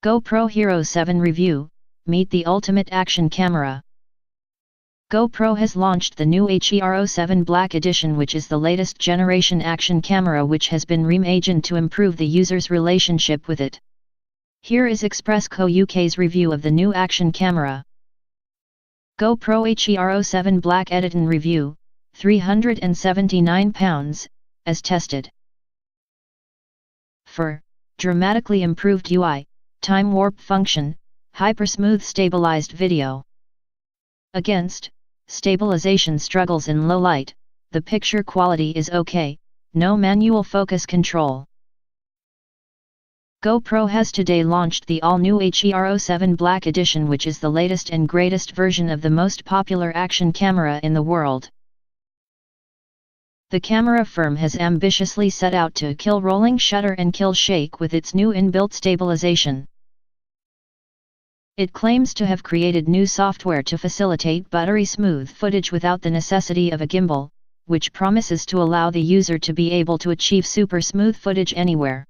GoPro HERO7 Review, meet the ultimate action camera. GoPro has launched the new HERO7 Black Edition, which is the latest generation action camera which has been reimagined to improve the user's relationship with it. Here is ExpressCo UK's review of the new action camera. GoPro HERO7 Black Editon Review, £379, as tested. For dramatically improved UI, Timewarp function, Hypersmooth stabilized video. Against stabilisation struggles in low light, the picture quality is okay, no manual focus control. GoPro has today launched the all-new HERO7 Black Edition, which is the latest and greatest version of the most popular action camera in the world. The camera firm has ambitiously set out to kill rolling shutter and kill shake with its new inbuilt stabilisation. It claims to have created new software to facilitate buttery smooth footage without the necessity of a gimbal, which promises to allow the user to be able to achieve super smooth footage anywhere.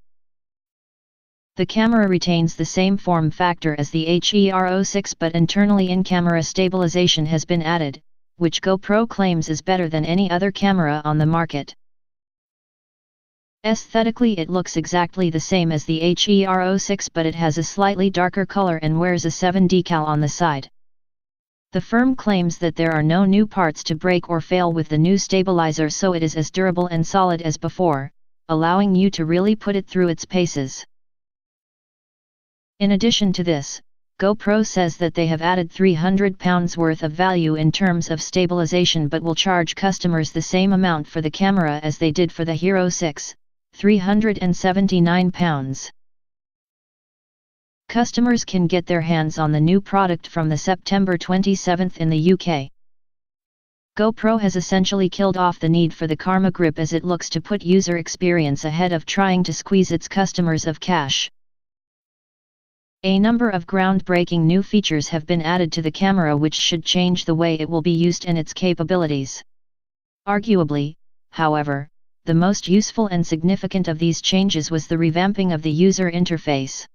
The camera retains the same form factor as the HERO6, but internally in-camera stabilisation has been added, which GoPro claims is better than any other camera on the market. Aesthetically, it looks exactly the same as the HERO6, but it has a slightly darker color and wears a 7 decal on the side. The firm claims that there are no new parts to break or fail with the new stabiliser, so it is as durable and solid as before, allowing you to really put it through its paces. In addition to this, GoPro says that they have added £300 worth of value in terms of stabilisation, but will charge customers the same amount for the camera as they did for the HERO6, £379. Customers can get their hands on the new product from the September 27th in the UK. GoPro has essentially killed off the need for the Karma grip, as it looks to put user experience ahead of trying to squeeze its customers of cash. A number of groundbreaking new features have been added to the camera which should change the way it will be used and its capabilities. Arguably, however, the most useful and significant of these changes was the revamping of the user interface.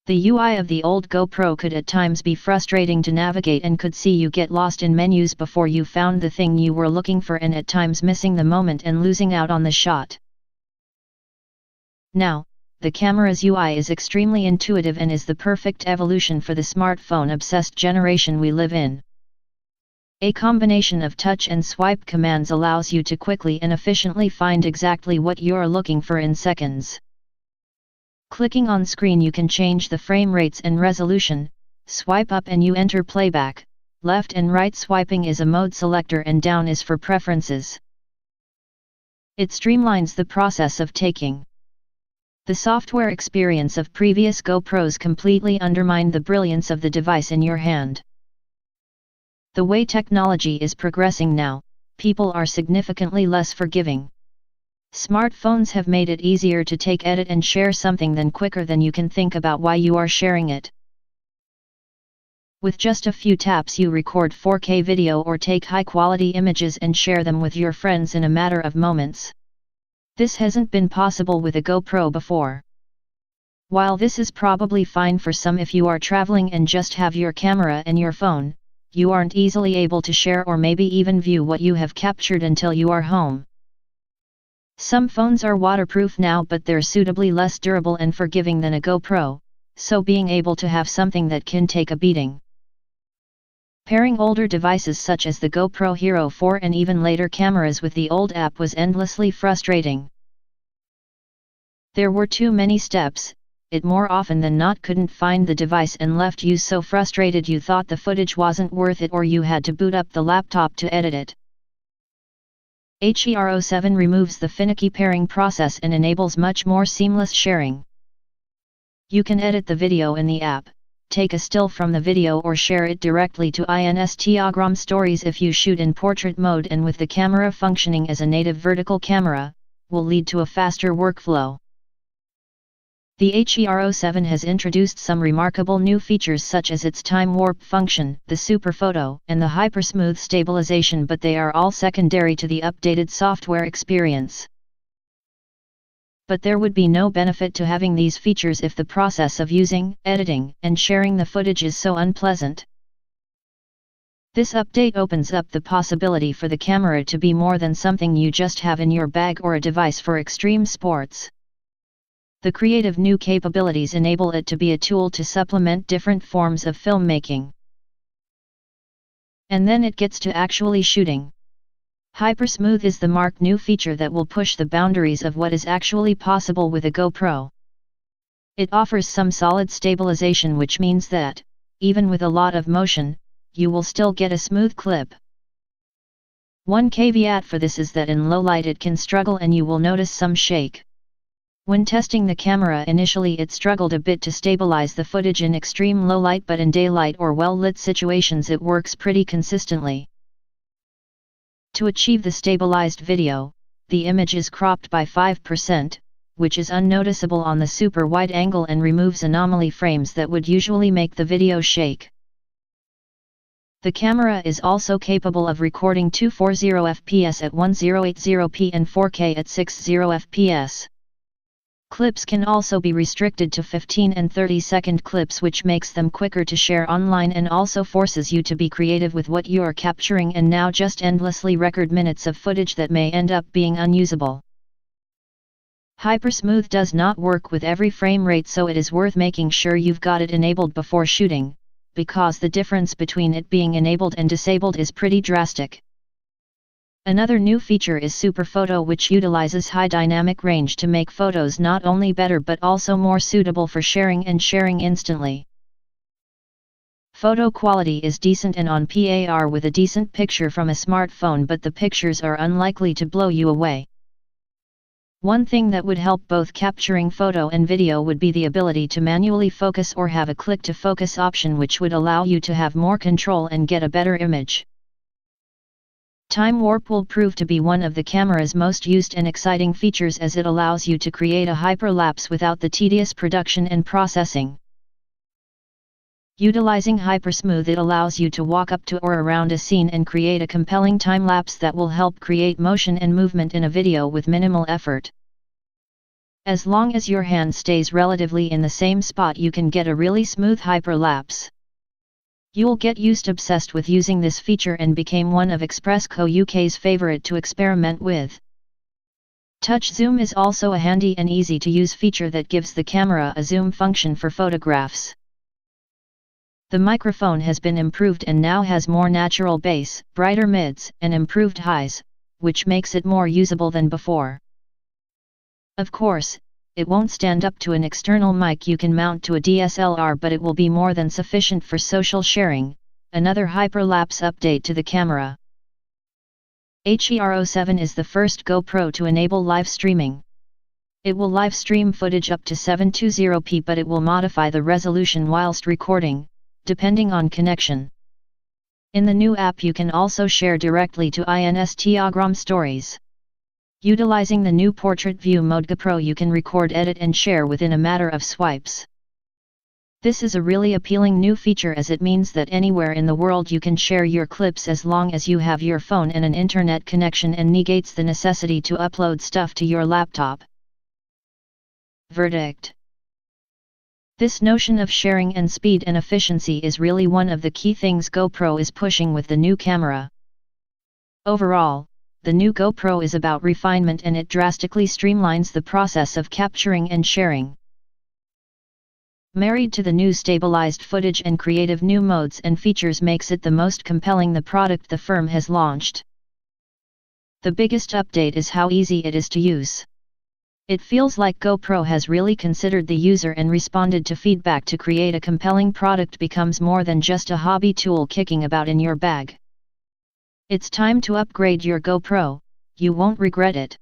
The UI of the old GoPro could at times be frustrating to navigate and could see you get lost in menus before you found the thing you were looking for, and at times missing the moment and losing out on the shot. Now, the camera's UI is extremely intuitive and is the perfect evolution for the smartphone-obsessed generation we live in. A combination of touch and swipe commands allows you to quickly and efficiently find exactly what you're looking for in seconds. Clicking on screen, you can change the frame rates and resolution, swipe up and you enter playback, left and right swiping is a mode selector, and down is for preferences. It streamlines the process of taking. The software experience of previous GoPros completely undermined the brilliance of the device in your hand. The way technology is progressing now, people are significantly less forgiving. Smartphones have made it easier to take, edit and share something than quicker than you can think about why you are sharing it. With just a few taps you record 4K video or take high-quality images and share them with your friends in a matter of moments. This hasn't been possible with a GoPro before. While this is probably fine for some if you are traveling and just have your camera and your phone, you aren't easily able to share or maybe even view what you have captured until you are home. Some phones are waterproof now, but they're suitably less durable and forgiving than a GoPro, so being able to have something that can take a beating. Pairing older devices such as the GoPro Hero 4 and even later cameras with the old app was endlessly frustrating. There were too many steps. It more often than not couldn't find the device and left you so frustrated you thought the footage wasn't worth it, or you had to boot up the laptop to edit it. HERO7 removes the finicky pairing process and enables much more seamless sharing. You can edit the video in the app, take a still from the video or share it directly to Instagram stories if you shoot in portrait mode, and with the camera functioning as a native vertical camera, will lead to a faster workflow. The HERO7 has introduced some remarkable new features such as its Timewarp function, the Super Photo, and the Hypersmooth stabilisation, but they are all secondary to the updated software experience. But there would be no benefit to having these features if the process of using, editing, and sharing the footage is so unpleasant. This update opens up the possibility for the camera to be more than something you just have in your bag or a device for extreme sports. The creative new capabilities enable it to be a tool to supplement different forms of filmmaking. And then it gets to actually shooting. Hypersmooth is the new feature that will push the boundaries of what is actually possible with a GoPro. It offers some solid stabilisation, which means that, even with a lot of motion, you will still get a smooth clip. One caveat for this is that in low light it can struggle and you will notice some shake. When testing the camera initially it struggled a bit to stabilize the footage in extreme low light, but in daylight or well-lit situations it works pretty consistently. To achieve the stabilized video, the image is cropped by 5%, which is unnoticeable on the super wide angle and removes anomaly frames that would usually make the video shake. The camera is also capable of recording 240 fps at 1080p and 4K at 60 fps. Clips can also be restricted to 15 and 30-second clips, which makes them quicker to share online and also forces you to be creative with what you are capturing and now just endlessly record minutes of footage that may end up being unusable. Hypersmooth does not work with every frame rate, so it is worth making sure you've got it enabled before shooting, because the difference between it being enabled and disabled is pretty drastic. Another new feature is Super Photo, which utilizes high dynamic range to make photos not only better but also more suitable for sharing and sharing instantly. Photo quality is decent and on par with a decent picture from a smartphone, but the pictures are unlikely to blow you away. One thing that would help both capturing photo and video would be the ability to manually focus or have a click to focus option, which would allow you to have more control and get a better image. Timewarp will prove to be one of the camera's most used and exciting features, as it allows you to create a hyperlapse without the tedious production and processing. Utilizing Hypersmooth, it allows you to walk up to or around a scene and create a compelling time-lapse that will help create motion and movement in a video with minimal effort. As long as your hand stays relatively in the same spot, you can get a really smooth hyperlapse. You'll get obsessed with using this feature and became one of ExpressCo UK's favorite to experiment with. Touch Zoom is also a handy and easy to use feature that gives the camera a zoom function for photographs. The microphone has been improved and now has more natural bass, brighter mids, and improved highs, which makes it more usable than before. Of course, it won't stand up to an external mic you can mount to a DSLR, but it will be more than sufficient for social sharing. Another hyperlapse update to the camera. HERO7 is the first GoPro to enable live streaming. It will live stream footage up to 720p, but it will modify the resolution whilst recording, depending on connection. In the new app you can also share directly to Instagram stories. Utilizing the new portrait view mode GoPro, you can record, edit and share within a matter of swipes. This is a really appealing new feature, as it means that anywhere in the world you can share your clips as long as you have your phone and an internet connection, and negates the necessity to upload stuff to your laptop. Verdict: this notion of sharing and speed and efficiency is really one of the key things GoPro is pushing with the new camera. Overall, the new GoPro is about refinement, and it drastically streamlines the process of capturing and sharing. Married to the new stabilized footage and creative new modes and features makes it the most compelling the product the firm has launched. The biggest update is how easy it is to use. It feels like GoPro has really considered the user and responded to feedback to create a compelling product becomes more than just a hobby tool kicking about in your bag. It's time to upgrade your GoPro, you won't regret it.